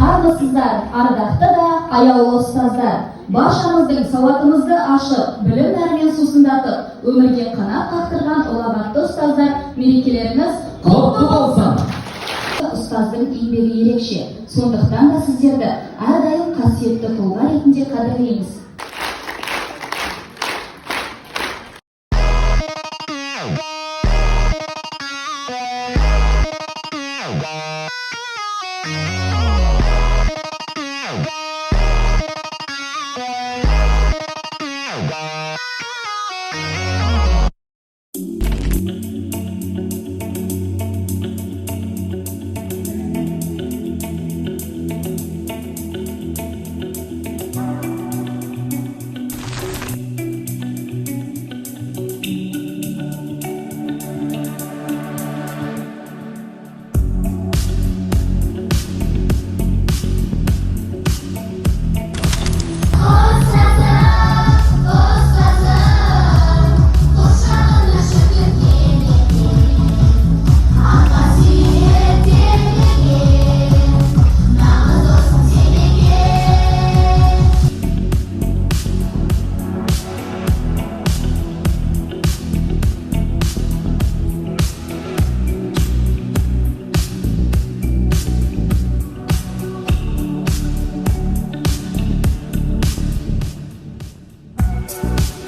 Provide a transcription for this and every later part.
армысыздар, ардақты да аяулы ұстаздар. Баршамыздың сауатымызды ашып, білім нәрмен сусындатып, өмірге қанат қақтырған ұлағатты ұстаздар, мерекелеріңіз құтты болсын. Ұстаздың еңбегі ерекше, сондықтан да сіздерді әрдайым қасиетті тұлға ретінде қадірлейміз.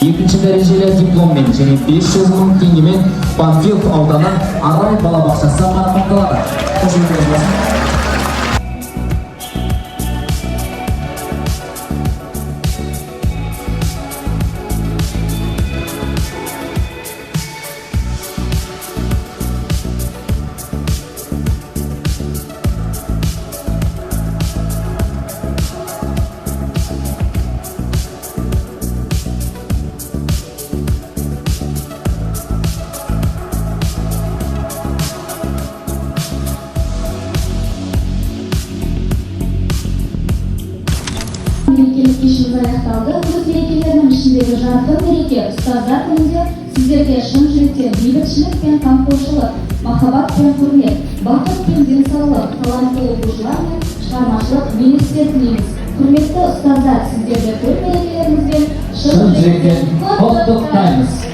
Екінші дәрежелі дипломмен және 500 мың теңгемен Панфилов ауданы Арай балабақшасы марапатталады. Мерекелік кешіміз аяқталды. Өз мерекелерінің ішіндегі жарқын мереке ұстаздар күнінде сіздерге шын жүректен бейбітшілік пен қамқоршылық, махаббат пен құрмет, бақыт пен денсаулық, талантты оқушылар мен шығармашылық белестер тілейміз. Құрметті ұстаздар, сіздерді төл мерекелеріңізбен шын жүректен құттықтаймыз.